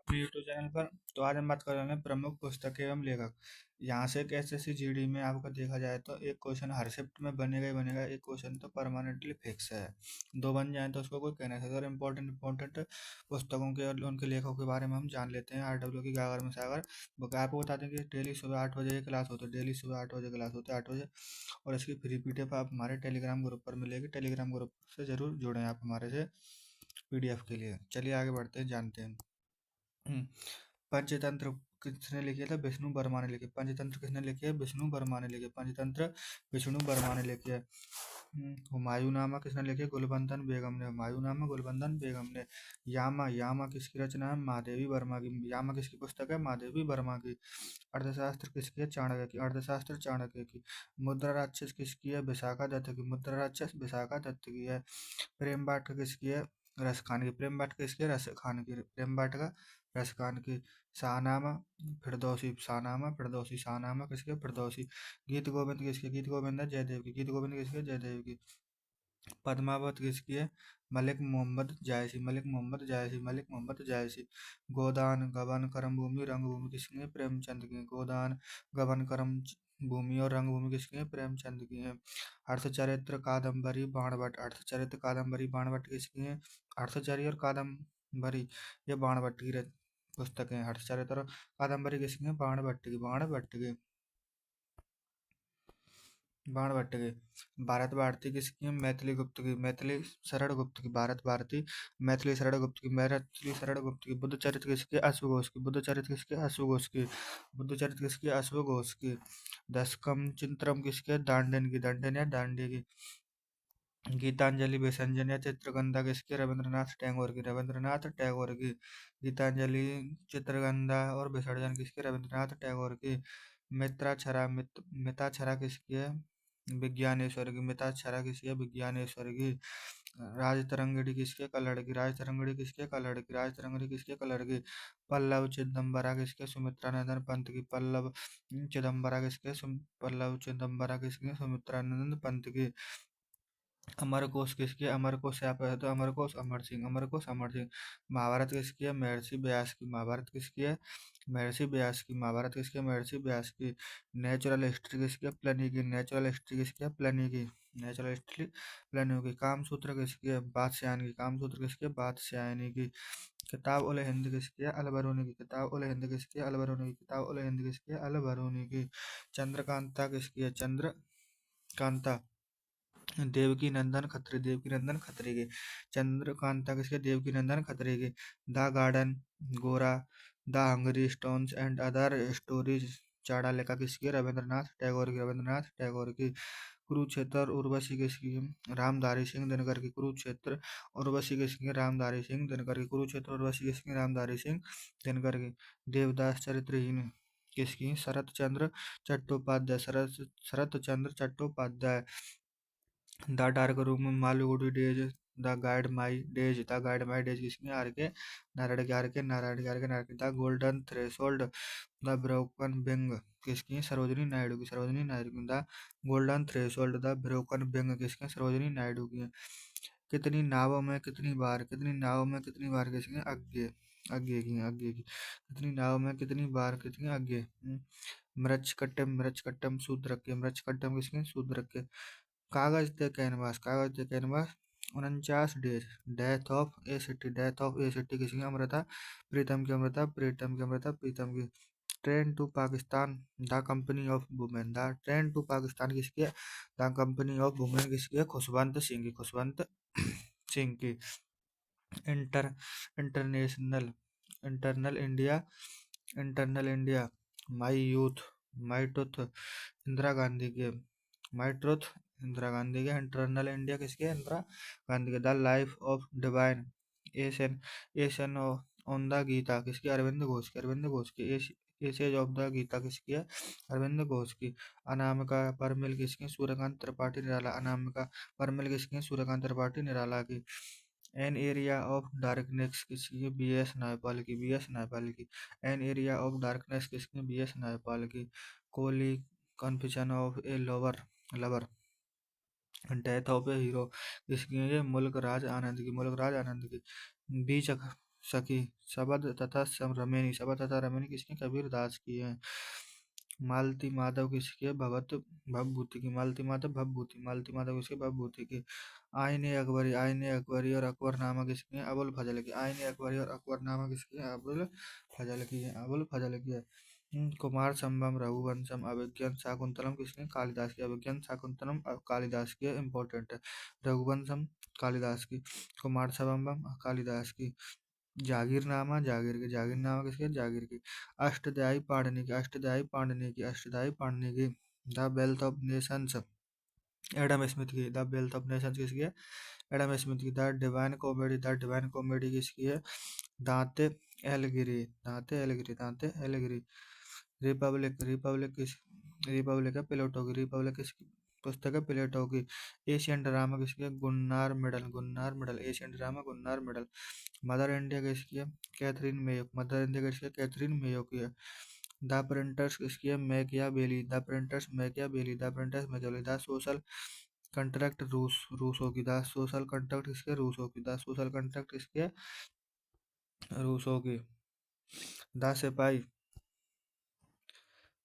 अपने YouTube channel पर। तो आज हम बात कर रहे हैं प्रमुख पुस्तक एवं लेखक। यहाँ से एक एसएससी जीडी में आपका देखा जाए तो एक क्वेश्चन हर शिफ्ट में बनेगा ही बनेगा, एक क्वेश्चन तो परमानेंटली फिक्स है। दो बन जाए तो उसको कोई कहना सकता। और इम्पोर्टेंट इंपॉर्टेंट पुस्तकों के और उनके लेखकों के बारे में हम जान लेते हैं। RW की गागर में सागर आपको बता दें कि डेली सुबह 8 बजे क्लास होती है, डेली सुबह 8 बजे क्लास होती है, 8 बजे। और इसकी फ्री पीडीएफ आप हमारे टेलीग्राम ग्रुप पर मिलेगी। टेलीग्राम ग्रुप से जरूर जुड़ें आप हमारे से पीडीएफ के लिए। चलिए आगे बढ़ते हैं, जानते हैं। हम्म, पंचतंत्र किसने लिखे थे? विष्णु वर्मा ने लिखे। पंचतंत्र किसने लिखे? विष्णु वर्मा ने लिखे। पंचतंत्र विष्णु वर्मा ने लिखे। हुमायूंनामा किसने लिखे? गुलबंदन बेगम ने। हुमायूंनामा गुलबंदन बेगम ने। यामा यामा किसकी रचना है? महादेवी वर्मा की। यामा किसकी पुस्तक है? महादेवी वर्मा की। अर्थशास्त्र किसकी है? चाणक्य की। अर्थशास्त्र चाणक्य की। मुद्रा राक्षस किसकी है? विशाखा दत्त की। मुद्रा राक्षस विशाखा दत्त की है। प्रेम वाटिका किसकी है? रस खान की। प्रेम वाटिका किसकी है? रस खान की। प्रेम वाटिका रस खान की। शाहनामा फिरदौसी। शाहनामा फिरदौसी। शाहनामा किसकी है? फिरदौसी। गीत गोविंद किसकी? गीत गोविंद है जयदेव की। गीत गोविंद किसकी है? जयदेव की। पद्मावत किसकी है? मलिक मोहम्मद जायसी। मलिक मोहम्मद जायसी। मलिक मोहम्मद जायसी। गोदान गबन करम भूमि रंगभूमि किसकी है? प्रेमचंद की। गोदान गबन करम भूमि और रंगभूमि किसकी है? प्रेमचंद की है। अर्थचरित्र कादम्बरी बाणभट्ट। अर्थचरित्र कादम्बरी बाणभट्ट किसकी है? अर्थचर्य और कादम्बरी ये बाणभट्ट की पुस्तकें हैं। अर्थचरित्र और कादम्बरी किसकी है? बाणभट्ट की। बाणभट्ट की। बाणभट्ट की। भारत भारती किसकी है? मैथिली गुप्त की। मैथिली शरण गुप्त की। भारत भारती मैथिली शरण गुप्त की। मैथिली शरण गुप्त की। बुद्ध चरित्र किसके? अश्वघोष की। बुद्ध चरित्र किसके? अश्वघोष की। बुद्ध चरित्र किसकी? अश्वघोष की। दशकम चिंतनम किसके? दांडन की। दांडन या दांडी की। गीतांजलि विसर्जन या चित्रगंधा किसकी? रविंद्रनाथ टैगोर की। रविंद्रनाथ टैगोर की। गीतांजलि चित्रगंधा और विसर्जन किसकी? रविंद्रनाथ टैगोर की। मित्राक्षरा मिताक्षरा किसकी है? विज्ञानेश्वर की। मिताक्षरा किसकी है? विज्ञानेश्वर की। राज तरंगिणी किसके? कलड़ की। राज तरंगिणी किसके? कलड़ की। राज तरंगिणी किसके? कलड़ की। पल्लव चिदम्बरा किसके? सुमित्रानंदन पंत की। पल्लव चिदम्बरा किसके? पल्लव चिदम्बरा किसके? सुमित्रानंदन पंत की। अमर कोश किसकी है? अमर कोश यहाँ पे है तो अमर कोश अमर सिंह। अमर कोश अमर सिंह। महाभारत किसकी है? महर्षि व्यास की। महाभारत किसकी है? महर्षि व्यास की। महाभारत किसकी है? महर्षि व्यास की। नेचुरल हिस्ट्री किसकी है? प्लिनी की। नेचुरल हिस्ट्री किसकी है? प्लिनी की। नेचुरल हिस्ट्री प्लिनी की। कामसूत्र किसकी है? बादशाहनी की। कामसूत्र किसकी है? बादशाहनी की। किताब उल हिंद किसकी है? अल बरूनी की। किताब उल हिंद किसकी है? अल बरूनी की। किताब उल हिंद किसकी है? अल बरूनी की। चंद्रकांता किसकी है? चंद्रकांता देवकी नंदन खत्री। देवकी नंदन खत्री के। चंद्रकांता किसके? देवकी नंदन खत्री के। The garden Gora the hungry stones and other stories चाड़ा लेखा किसकी है? रविंद्रनाथ टैगोर की। रविंद्रनाथ टैगोर की। कुरुक्षेत्र और उर्वशी किसकी है? रामधारी सिंह दिनकर की। कुरुक्षेत्र उर्वशी किसकी है? रामधारी सिंह दिनकर की। कुरुक्षेत्र उर्वशी किसकी है? रामधारी सिंह दिनकर की। देवदास चरित्रहीन किसकी है? Sharat Chandra Chattopadhyay. Sharat Chandra Chattopadhyay. The dark room Malgudi days the guide my days. The guide my days किसने? आर के नारायण के। आर के नारायण के। आर के नारायण के। The golden threshold the broken wing किसकी है? सरोजिनी नायडू की। सरोजिनी नायडू की। The golden threshold the broken wing किसकी है? सरोजिनी नायडू की है। कितनी नावों में कितनी बार? कितनी नावों में कितनी बार किसकी है? अज्ञे अज्ञे की। अज्ञे की। कितनी नावों में कितनी बार किसकी है? अज्ञे। मृच्छकट्टम मृच्छकट्टम शूद्रक के। मृच्छकट्टम किसके? शूद्रक के। कागज द कैनवास। कागज the canvas 49 days. Death of A city. Death of A city किसकी? अमृता प्रीतम की। अमृता प्रीतम की। अमृता प्रीतम की। Train to Pakistan the company of women. The train to Pakistan किसकी है? द कंपनी ऑफ वुमेन किसकी है? खुशवंत सिंह की। खुशवंत सिंह की। Inter international internal India internal India my youth my truth Indira Gandhi के। माई ट्रुथ इंदिरा गांधी के। इंटरनल इंडिया किसके? इंदिरा गांधी के। The life of divine essays essays on the Gita किसकी? अरविंद घोष की। अरविंद घोष की। एसेज ऑफ द गीता किसकी है? अरविंद घोष की। अनामिका परमिल किसकी? सूर्यकांत त्रिपाठी निराला। अनामिका परमिल किसकी? सूर्यकांत त्रिपाठी निराला की। एन एरिया ऑफ डार्कनेस किसकी? बी एस नायपाल की। बी एस नायपाल की। एन एरिया ऑफ डार्कनेस किसकी? बी एस नायपाल की। Kohli confession of A lover lover death of A hero किसकी है? ये मुल्क राज आनंद की। मुल्क राज आनंद की। बीच सखी। शबद तथा रमेनी, शबद तथा रमेनी किसके, कबीर दास की है। मालती माधव किसकी है, भगत भवभूति की। मालती माधव भवभूति, मालती माधव किसके, भवभूति की। आईने अकबरी, आईने अकबरी और अकबरनामा किसकी है, अबुल फजल की। आईने अकबरी और अकबरनामा किसकी है, अबुल फजल की है, अबुल फजल की है। कुमार संभव रघुवंशम अभिज्ञान शाकुंतलम किसने, कालिदास की। अभिज्ञान शाकुंतलम कालिदास की है, इंपॉर्टेंट है। रघुवंशम कालिदास की। कुमार संभवम कालिदास की। जागीरनामा जागीर की, जागीरनामा किसकी, जागीर की। अष्टध्यायी पाणिनि की, अष्टध्यायी पाणिनि की, अष्टध्यायी पाणिनि की। The wealth of Nations Adam Smith की, द वेल्थ ऑफ नेशंस किसकी है, एडम स्मिथ की। The divine comedy, the divine comedy किसकी है, दांते एलगिरी, दांते एलगिरी, दांते एलगिरी। रिपब्लिक, रिपब्लिक किस, रिपब्लिक है प्लेटो की, रिपब्लिक किसकी पुस्तक है, प्लेटो की। एशियन ड्रामा किसकी है, Gunnar Myrdal, Gunnar Myrdal, Asian drama Gunnar Myrdal. Mother India किसकी है, कैथरीन मेयो, मदर इंडिया किसकी है, कैथरीन मेयो की है। द प्रिंटर्स किसकी है, Machiavelli, the printers Machiavelli, the printers Machiavelli. The social contract Rousseau की, द सोशल कंट्रैक्ट किसके, रूसो की। द सोशल कंट्रैक्ट किसके, रूसो की। The sipahi,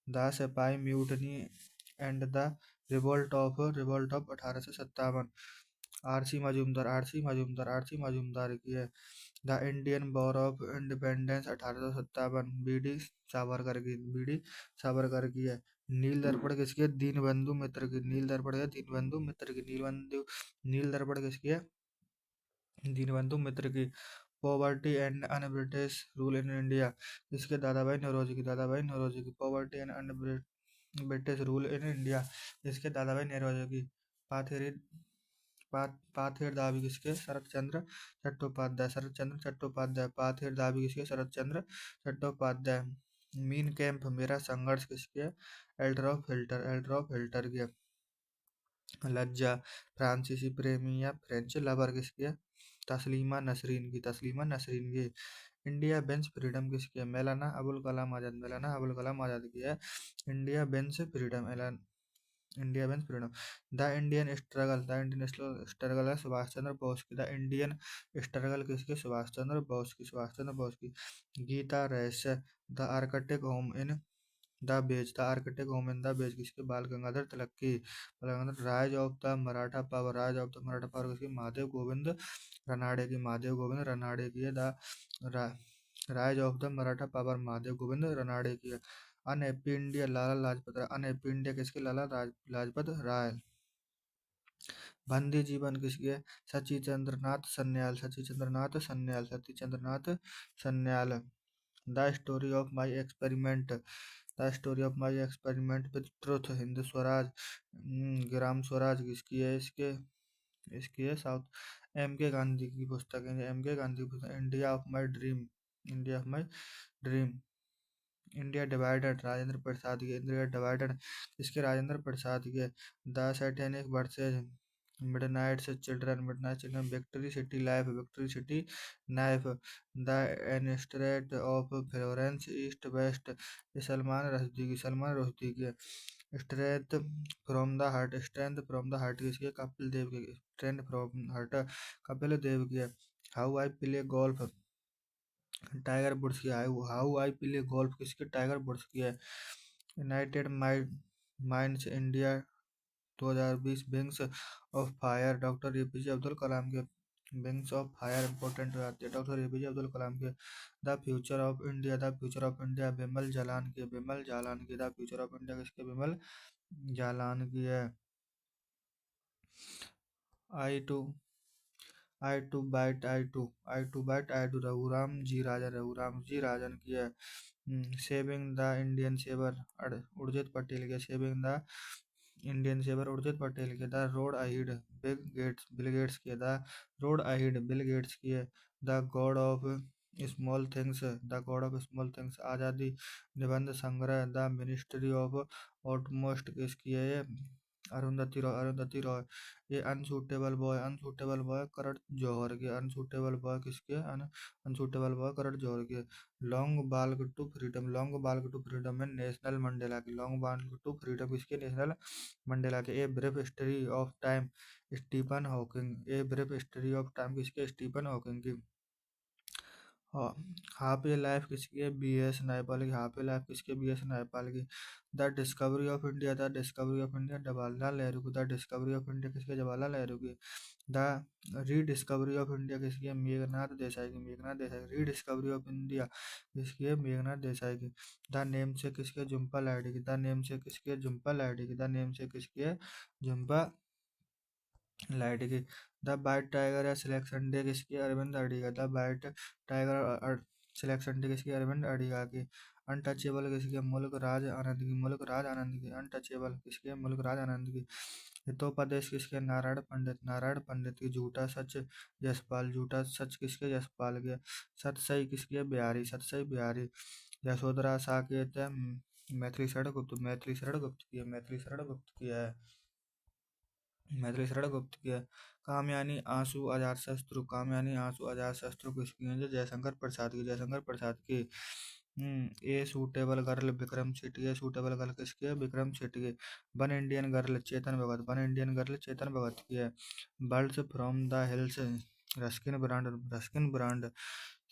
the sipahi mutiny and the revolt of 1857। RC Majumdar, RC Majumdar, RC Majumdar की है। The Indian war of independence 1857, BD Savarkar की, BD Savarkar की है। नील दर्पण किसकी है, दीनबंधु मित्र की। नील दर्पण है दीनबंधु मित्र की, नील दर्पण किसकी है, दीनबंधु मित्र की। Poverty and un British rule in India किसके, दादा भाई नौरोजी की, दादा भाई नौरोजी की। Poverty and un British rule in India किसके, दादा भाई नौरोजी की। पाथेरी पाथेर दाबी किसके, शरत चंद्र चट्टोपाध्याय, शरत चंद्र चट्टोपाध्याय। पाथेर दाबी किसके, शरत चंद्र चट्टोपाध्याय। मीन कैंप मेरा संघर्ष किसके, एल्डर ऑफ हिल्टर की है। लज्जा फ्रांसीसी प्रेमी या फ्रेंच लवर किसकी है, तस्लीमा नसरीन की, तस्लीमा नसरीन की। इंडिया बेंच फ्रीडम किसकी है, मौलाना अबुल कलाम आजाद, मौलाना अबुल कलाम आजाद की है। India bench freedom, India bench freedom. The Indian struggle है सुभाष चंद्र बोस की, द इंडियन स्ट्रगल किसकी, सुभाष चंद्र बोस की, सुभाष चंद्र बोस की। गीता रहस्य, the Arctic home in the beige, the architect home in the beige किसके, बाल गंगाधर तिलक की। बाल Gangadhar. Rise of the Maratha power, rise of the Maratha power किसकी, महादेव गोविंद रनाड़े की, महादेव गोविंद रनाड़े की है। Rise of the Maratha power Mahadev Govind Ranade की है। Unhappy India Lala Lajpat Rai, unhappy India किसके, लाला लाजपत राय। बंदी जीवन किसकी है, Sachi Chandranath Sanyal, Sachi Chandranath Sanyal, Sachi Chandranath Sanyal. The story of my experiment, the story of my experiment with truth, Hind Swaraj Gram Swaraj किसकी है, इसके इसकी है साउथ एम के गांधी की पुस्तक है, एम के गांधी की पुस्तक। India of my dream, India of my dream. India divided Rajendra Prasad की, इंडिया डिवाइडेड इसके, राजेंद्र प्रसाद की। The satanic verses midnight children, midnight children. Victory city life, victory city life. The enchantress of Florence east west, ये सलमान रश्दी की, सलमान रुश्दी की। Strength from the heart, strength from the heart किसकी है, कपिल देव की, strength from heart Kapil Dev की है। How I play golf, Tiger Woods की। How I play golf किसकी, टाइगर वुड्स की है। United minds India 2020, wings of fire doctor APJ Abdul Kalam के। विंग्स ऑफ फायर इंपॉर्टेंट हो जाती है, डॉक्टर एपीजे अब्दुल कलाम के। The future of India, the future of India Bimal Jalan की, विमल जालान की। द फ्यूचर ऑफ इंडिया किसके, विमल जालान की है। I too I too Raghuram ji Rajan की है। Saving the Indian saver Urjit Patel के, saving the Indian saver Urjit Patel के। The road ahead Bill Gates के, the road ahead Bill Gates की है। The god of small things, the god of small things आज़ादी निबंध संग्रह। द मिनिस्ट्री ऑफ आउटमोस्ट किसकी है, ये अरुंधति रॉय, अरुंधति रॉय। ये अनसूटेबल बॉय करण जौहर के, अनसूटेबल बॉय किसके, अनसूटेबल बॉय करण जौहर के। लॉन्ग बाल्क टू फ्रीडम, लॉन्ग बाल्क टू फ्रीडम है नेशनल मंडेला की, लॉन्ग बाल्क टू फ्रीडम किसके, नेशनल मंडेला के। A brief history of time Stephen Hawking, a brief history of time किसके, स्टीफन हॉकिंग की। हाँ, हाफ ए लाइफ किसकी है? बी एस नायपाल की। हाफ ए लाइफ किसकी है? बी एस नायपाल की। The discovery of India. The discovery of India Jawaharlal Nehru की। द डिस्कवरी ऑफ इंडिया किसकी है? जवाहरलाल नेहरू की। द रीडिस्कवरी ऑफ इंडिया किसकी है? मेघनाथ देसाई की। मेघनाथ देसाई की। रीडिस्कवरी ऑफ इंडिया किसकी है? मेघनाथ देसाई की। द नेम से किसकी है? झुम्पा लाहिड़ी की। द नेम से किसकी है? झुम्पा लाहिड़ी की। द नेम से किसकी है? झुम्पा लाइट की। द वाइट टाइगर या सिलेक्शन डे किसकी? Aravind Adiga. The white tiger selection day किसकी? अरविंद अडिगा की। अनटचेबल किसकी है? मुल्क राज आनंद की। मुल्क राज आनंद की। अनटचेबल किसकी है? मुल्क राज आनंद की। हितोपदेश किसके? नारायण पंडित। नारायण पंडित की। झूठा सच यशपाल। झूठा सच किसके? यशपाल के। सत सही किसकी है? बिहारी। सत सही बिहारी। यशोधरा साकेत है मैथिली शरण गुप्त। मैथिली शरण गुप्त की है। मैथिली शरण गुप्त की है। मैथिली शरण गुप्त की है। कामयानी आंसू अजातशत्रु। कामयानी आंसू अजातशत्रु किसकी है? जो जयशंकर प्रसाद की। जयशंकर प्रसाद की। A suitable girl Vikram Shetty. A suitable girl किसकी है? विक्रम शेट्टी की। One Indian girl Chetan Bhagat. One Indian girl Chetan Bhagat की है। Birds from the hills Ruskin Bond. Ruskin Bond.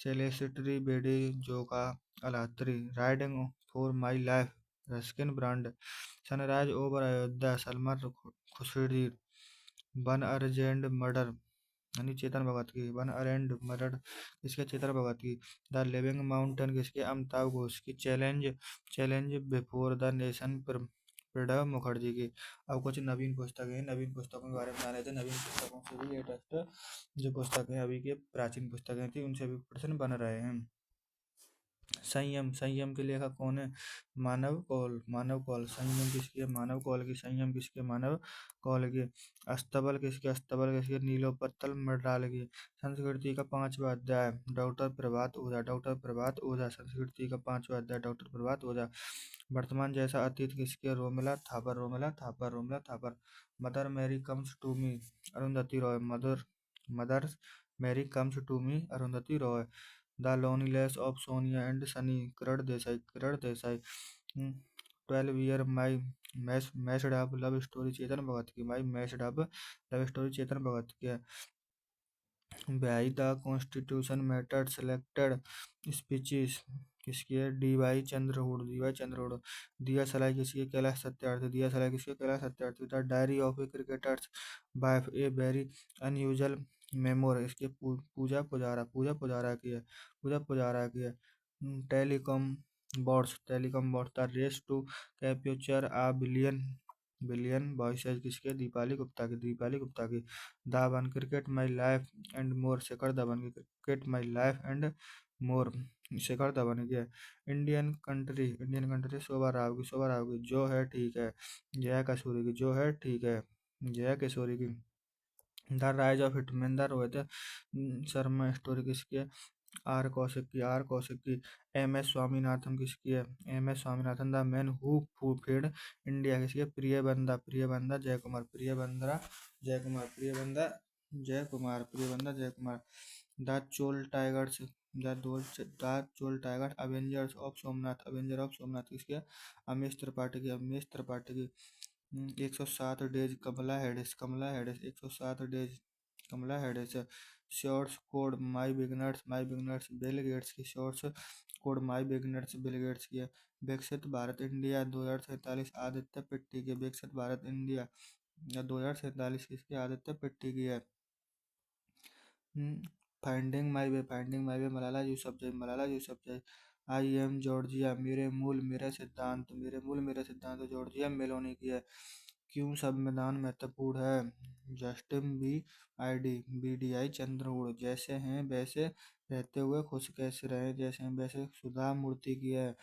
सेलेसिटरी बेडी जोका अलात्री। Riding for my life Ruskin Bond. Sunrise over Ayodhya Salman Khurshid. One urgent murder यानी चेतन भगत की। वन अरेंड मर्डर किसके? चेतन भगत की। द लिविंग माउंटेन किसके? अमिताभ घोष की। Challenge challenge before the nation Pranab Mukherjee की। अब कुछ नवीन पुस्तकें हैं। नवीन पुस्तकों के बारे में जाने थे। नवीन पुस्तकों से भी लेटेस्ट जो पुस्तकें अभी के प्राचीन पुस्तकें थी उनसे भी प्रश्न बन रहे हैं। संयम। संयम के लेखक कौन है? मानव कौल। मानव कौल। संयम किसकी है? मानव कौल की। संयम किसके? मानव कौल की। अस्तबल किसके? अस्तबल किसके? नीलोपत्तल मृणाल की। संस्कृति का पांचवा अध्याय डॉक्टर प्रभात ओझा। डॉक्टर प्रभात ओझा। संस्कृति का पांचवा अध्याय डॉक्टर प्रभात ओझा। वर्तमान जैसा अतीत किसके? Romila Thapar. Romila Thapar. Romila Thapar. Mother Mary comes to me Arundhati Roy. Mother Mary comes to me Arundhati Roy. The loneliness of Sonia and Sunny Kiran Desai. Kiran Desai. 12 year my messed up love story Chetan Bhagat की। My messed up love story Chetan Bhagat की है। By the constitution method selected speeches किसकी है? D Y Chandrachud. D Y Chandrachud. दिया सलाई किसकी है? कैलाश सत्यार्थी। दिया सलाई किसकी है? Kailash Satyarthi. The diary of A cricketers wife a very unusual memoir इसके पूजा पुजारा। पूजा पुजारा की है। पूजा पुजारा की है। Telecom bots. Telecom bots. The race to capture a billion billion voices किसके? दीपाली गुप्ता की। दीपाली गुप्ता की। दावन cricket my life and more Shekhar Dhawan की। Cricket my life and more Shekhar Dhawan की है। Indian country. Indian country Shobha Rao की। शोभा राव की। जो है ठीक है जया किशोरी की। जो है ठीक है जया किशोरी की। The rise of hitman the Rohit Sharma story किसकी है? आर कौशिक की। आर कौशिक की। एम एस स्वामीनाथन किसकी है? M S Swaminathan. The man who fed India किसकी है? प्रिय बंदा। प्रिय बंदा जय कुमार। प्रिय बंदा जय कुमार। प्रिय बंदा जय कुमार। प्रिय बंदा Jai Kumar. The Chola tigers. The Chola tiger avengers of Somnath. Avenger of Somnath किसकी है? अमीश त्रिपाठी की। अमीश त्रिपाठी की। 107 days Kamala Harris. Kamala Harris. 107 days Kamala Harris. Shorts code my beginners Bill Gates की। Shorts code my beginners Bill Gates की है। विकसित भारत इंडिया 2047 आदित्य पिट्टी की। विकसित भारत इंडिया या 2047 किसकी? आदित्य पिट्टी की है। Finding my way Malala Yousafzai. Malala Yousafzai. I am Georgia मेरे मूल मेरे सिद्धांत जॉर्जिया मेलोनी की है। क्यों संविधान महत्वपूर्ण है? जस्टिन बी आईडी बीडीआई चंद्रचूड़। जैसे हैं वैसे रहते हुए खुश कैसे रहे? जैसे हैं वैसे सुधा मूर्ति की है।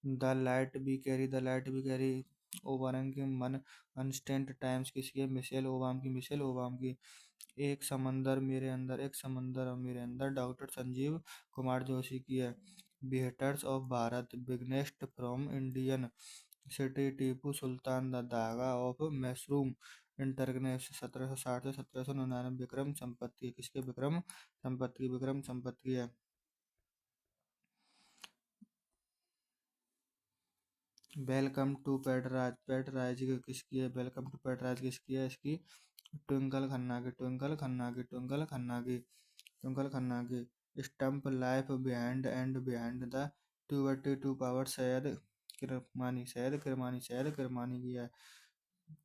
The light be carry Obama की। मन अनस्टेंट टाइम्स किसकी है? मिशेल ओबामा की। मिशेल ओबामा की। एक समंदर मेरे अंदर। एक समंदर मेरे अंदर डॉक्टर संजीव कुमार जोशी की है। बिहेटर्स ऑफ भारत बिगनेस्ट from Indian city Tipu Sultan the dagger of mushroom इंटरनेश 1760 से 1799 विक्रम संपत्ति किसके? विक्रम संपत्ति। विक्रम संपत्ति है। Welcome to पेटराज। पेटराज की किसकी है? वेलकम टू पेटराज किसकी है? इसकी ट्विंकल खन्ना की। ट्विंकल खन्ना की। ट्विंकल खन्ना की। ट्विंकल खन्ना की। Stump life behind and behind the 2/2 power Syed Kirmani की है।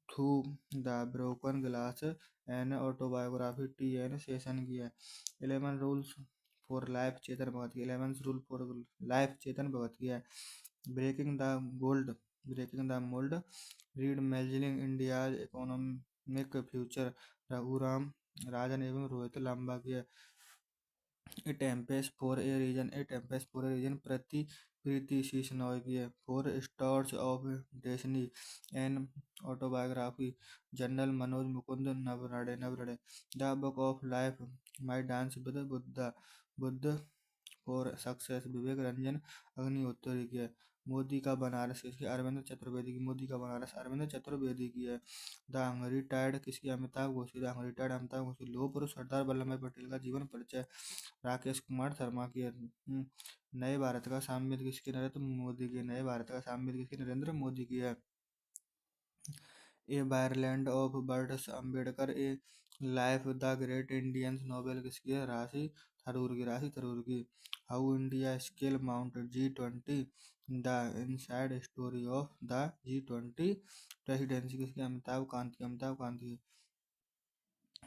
Through the broken glass an autobiography T N Seshan की है। 11 rules for life Chetan Bhagat की। 11 rule for life Chetan Bhagat की है। Breaking the gold breaking the mould रीड मेजलिंग India economic future Raghuram Rajan एवं रोहित लांबा की है। A tempest for a reason Preeti Shenoy की है। 4 stars of destiny an autobiography general Manoj Mukund Naravane. The book of life my dance with Buddha for success Vivek Ranjan Agnihotri की है। मोदी का बनारस किसकी? अरविंद चतुर्वेदी की। मोदी का बनारस अरविंद चतुर्वेदी की है। द हंगरी टाइड किसकी? अमिताभ घोष की। The hungry tide Amitabh Ghosh की। लौह पुरुष सरदार वल्लभ भाई पटेल का जीवन परिचय राकेश कुमार शर्मा की है। नए भारत का साम्यवाद किसकी? नरेंद्र मोदी की। नए भारत का साम्यवाद किसकी? नरेंद्र मोदी की है। ए वायरलैंड of birds Ambedkar a life the great Indian novel किसकी है? राशि थरूर की। How India scale mount G20 the inside story of the G20 presidency किसकी? अमिताभ कांत की।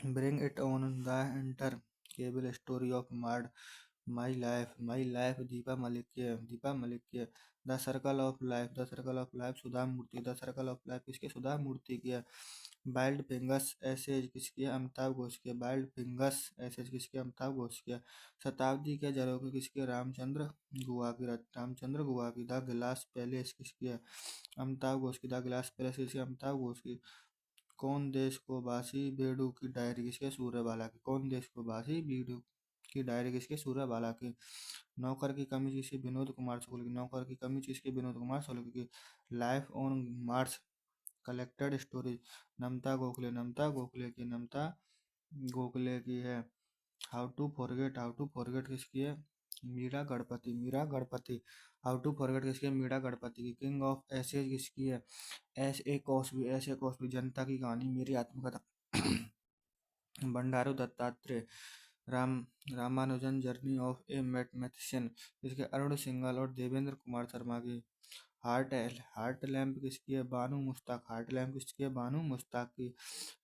Bring it on the incredible story of my life Deepa Malik की है। The circle of life Sudha Murty की है। Wild fingers essays किसकी है? अमिताभ घोष की है। वाइल्ड फिंगर्स एसेज किसकी? अमिताभ घोष की है। शताब्दी के झरोखे किसकी है? रामचंद्र गुहा की। द ग्लास पैलेस किसकी है? अमिताभ घोष की। द ग्लास पैलेस किसकी? अमिताभ घोष की। कौन देश को बासी बेडू की डायरी किसके? सूर्यबाला की। कौन देश को बासी बेडू की डायरी किसके? सूर्यबाला की। नौकर की कमी किसकी? विनोद कुमार शुक्ल की। नौकर की कमी किसकी? विनोद कुमार शुक्ल की। Life on Mars collected stories Namita Gokhale की है। हाउ टू फॉरगेट किसकी है? Meera Ganapati. How to forget किसकी है? मीरा गणपति की। किंग ऑफ एसेज किसकी है? एस ए कॉस्बी जनता की कहानी मेरी आत्मकथा Bandaru Dattatreya. Ram Ramanujan journey of A mathematician जिसके? अरुण सिंघल और देवेंद्र कुमार शर्मा की। हार्ट लैम्प किसकी है? बानू मुश्ताक की।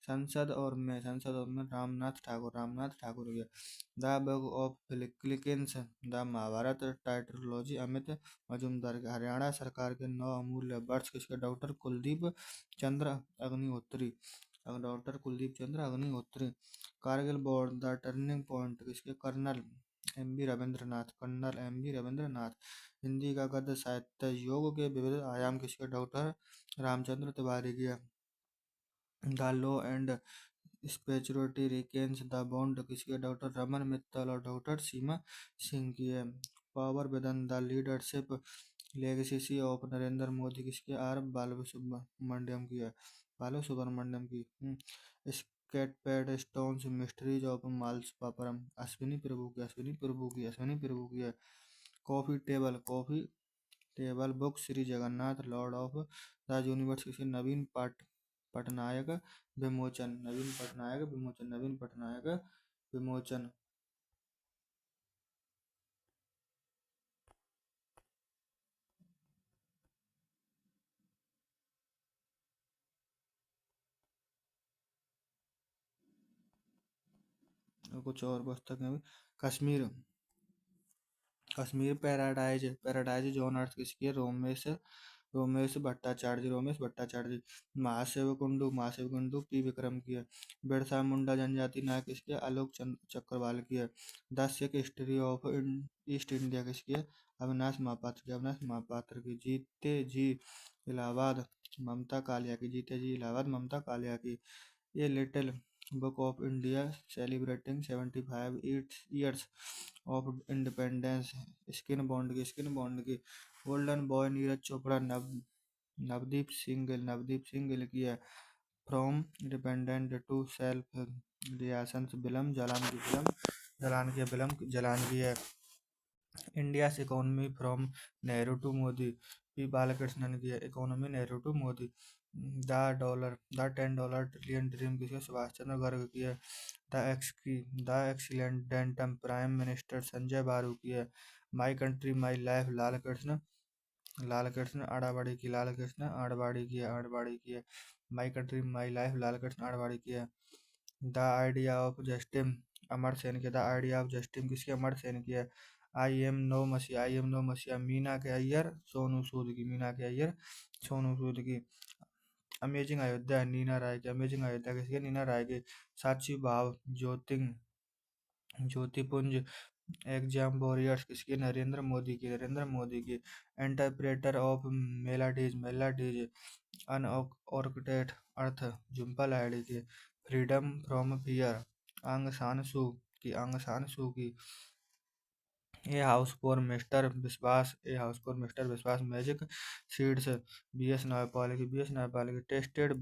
संसद और मैं रामनाथ ठाकुर की। द बुक ऑफ फिलिकिन्स द महाभारत टाइट्रोलॉजी अमित मजूमदार के। हरियाणा सरकार के 9 अमूल्य वर्ष किसके? Doctor Kuldeep Chandra Agnihotri. Kargil war the turning point किसके? Colonel M B Ravindranath. Hindi का गद्य साहित्य योग के विविध आयाम किसके? डॉक्टर रामचंद्र तिवारी की है। द लॉ एंड स्पिरिचुअलिटी रिकेन्स द बॉन्ड किसकी है? डॉक्टर रमन मित्तल और डॉक्टर सीमा सिंह की है। Power within the leadership legacy of Narendra Modi किसकी? आर बालसुब्रमण्यम की। स्केटपैड स्टोन्स मिस्ट्रीज ऑफ मालसपापरम अश्विनी प्रभु की है। Coffee table book Shri Jagannath Lord of the universe किसके? नवीन पटनायक विमोचन। और कुछ और पुस्तकें भी। कश्मीर कश्मीर पैराडाइज जॉन अर्थ किसकी है? रोमेश भट्टाचार्य। महाशिव कुंडू पी विक्रम की है। बिरसा मुंडा जनजाति नायक किसकी है? आलोक चक्रवाल की है। The Sikh history of east India किसकी है? अविनाश महापात्र की। जीते जी इलाहाबाद ममता कालिया की। A little book of India celebrating 75 years of independence Ruskin Bond की। गोल्डन बॉय नीरज चोपड़ा नवदीप सिंह गिल की है। From independent to self reliance Jalan की है। India's economy from Nehru to Modi P Balakrishnan की है। Economy Nehru Modi. The $10 trillion dream किसी है, सुभाष चंद्र गर्ग की है। The accidental prime minister Sanjay Baru की है। My country my life Lal Krishna आड़वाड़ी की है। My country my life Lal Krishna आड़वाड़ी की है। द आइडिया ऑफ जस्टिस अमर सेन की। द आइडिया ऑफ जस्टिस किसकी, अमर सेन की है। आई एम नो मसीहा मीना के अय्यर सोनू सूद की। अमेजिंग अयोध्या नीना राय की। अमेजिंग अयोध्या किसकी है, नीना राय की। साक्षी भाव ज्योतिपुंज एग्जाम वॉरियर्स किसकी, नरेंद्र मोदी की। इंटरप्रेटर ऑफ मेलाडीज अनऑर्किटेड अर्थ जुम्पा लाहिड़ी की। Freedom from fear Aung San Suu की। A house for mister Biswas magic seeds V S Naipaul की। Tested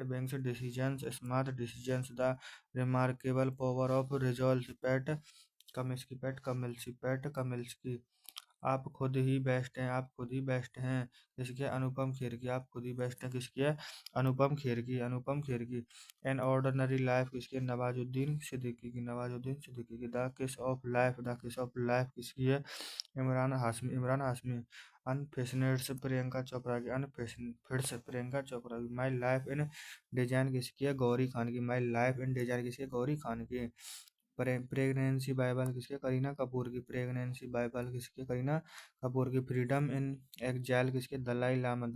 beings decisions smart decisions the remarkable power of resolve Pat Cummins की। आप खुद ही best हैं किसके, अनुपम खेर की। आप खुद ही बेस्ट हैं किसकी है, अनुपम खेर की। एन ऑर्डिनरी लाइफ किसकी, नवाजुद्दीन सिद्दीकी की। द किस ऑफ लाइफ किसकी है, इमरान हाशमी। अनफेशनेट्स प्रियंका चोपड़ा की। माई लाइफ इन डिजाइन किसकी है, गौरी खान की। माई लाइफ इन डिजाइन किसकी है, गौरी खान की। प्रेगनेंसी बाइबल किसके, करीना कपूर की। करीना कपूर की। फ्रीडम इन एग्जाइल किसके, दलाई लामा।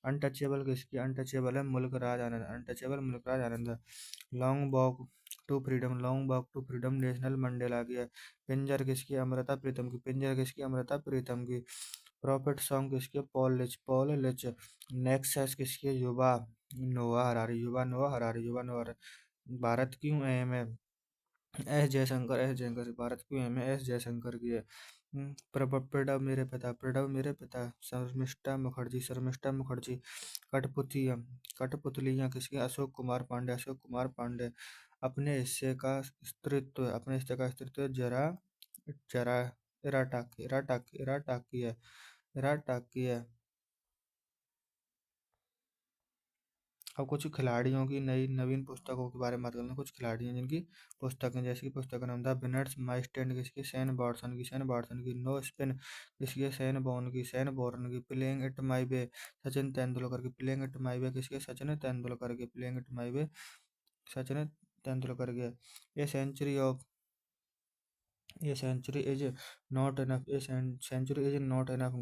अनटचेबल है Mulk Raj Anand. Long walk to freedom Nelson Mandela की है। पिंजर किसकी, अमृता प्रीतम की। प्रॉफिट सॉन्ग किसके, पॉल लिच। नेक्सस किसके, युवा नोआ हरारी। भारत क्यों अहम है, भारत क्यों अहम है, एस जयशंकर की है। प्रणब मेरे पिता शर्मिष्ठा मुखर्जी। कठपुतलियां किसके, अशोक कुमार पांडे। अपने हिस्से का अस्तित्व जरा जरा इराटाकी है। अब कुछ खिलाड़ियों की नई नवीन पुस्तकों के बारे में बात करते हैं। कुछ खिलाड़ी हैं जिनकी पुस्तकें, जैसे कि पुस्तक का नाम था बिनर्स माई स्टैंड किसकी, सैन वाटसन की। नो स्पिन किसकी है, सैन बॉर्न की। Playing it my way Sachin Tendulkar की। Playing it my way Sachin Tendulkar की। ये सेंचुरी ऑफ ये century is not enough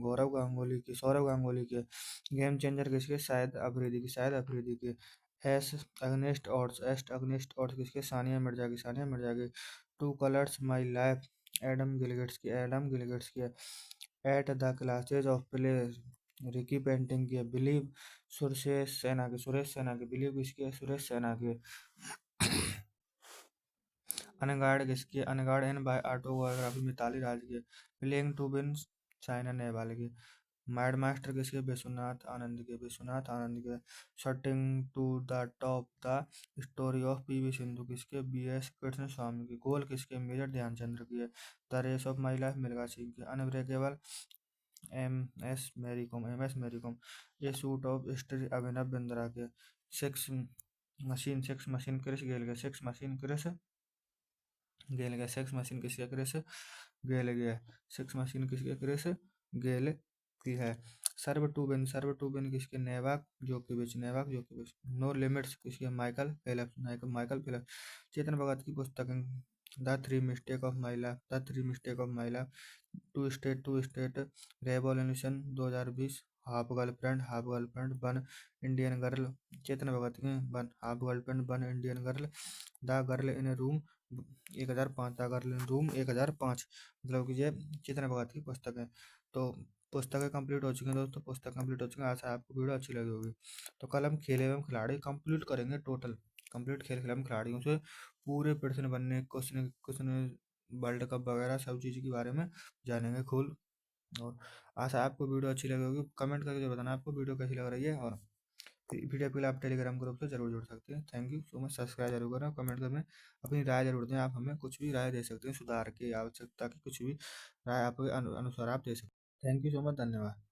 Sourav Ganguly की। गेम चेंजर किसके, शायद अफरीदी की। एस्ट अगनेस्ट ऑड्स किसके, सानिया मिर्जा की। True colours my life Adam गिलगेट्स की। At the close of play Ricky Ponting की। बिलीव सुरेश सेना की। बिलीव किसकी है, सुरेश सेना की। Unguarded and by autobiography Mithali Raj की। Playing to win Saina Nehwal की। मैड मास्टर किसके, विश्वनाथ आनंद के। Shuttling to the top the story of PV Sindhu किसके, बीएस कृष्ण स्वामी की। गोल किसके, मेजर ध्यानचंद्र की है। The race of my life Milkha Singh की। Unbreakable M S Mary Kom. ये shot of history Abhinav Bindra के। सेक्स मशीन क्रिस गेल के। सेक्स मशीन किसके, क्रिस गेल के। सेक्स मशीन किसके, क्रिस गेल की है। सर्व टू विन किसके, नेवाक जोकोविच। नो लिमिट्स किसके, माइकल फेल्प्स। चेतन भगत की पुस्तक the three mistake of my life. Two state revolution 2020। Half girlfriend one Indian girl. Chetan Bhagat की one half girlfriend one Indian girl. The girl in room 1005। मतलब कि ये चेतन भगत की पुस्तक है। तो पुस्तकें कंप्लीट हो चुकी हैं दोस्तों, आशा है आपको वीडियो अच्छी लगी होगी। तो कल हम खेल एवं खिलाड़ी कंप्लीट करेंगे, टोटल कंप्लीट खेल एवं खिलाड़ियों से पूरे पर्सन बनने क्वेश्चन वर्ल्ड कप वगैरह सब चीज़ के बारे में जानेंगे खुल। और आशा है आपको वीडियो अच्छी लगी होगी। कमेंट करके जो बताना आपको वीडियो कैसी लग रही है। और वीडियो के लिए आप टेलीग्राम ग्रुप से जरूर जुड़ सकते हैं। Thank you so much. Subscribe जरूर करें, कमेंट करने अपनी राय जरूर दें। आप हमें कुछ भी राय दे सकते हैं, सुधार की आवश्यकता की कुछ भी राय आपके अनुसार आप दे सकते हैं। थैंक यू सो मच, धन्यवाद।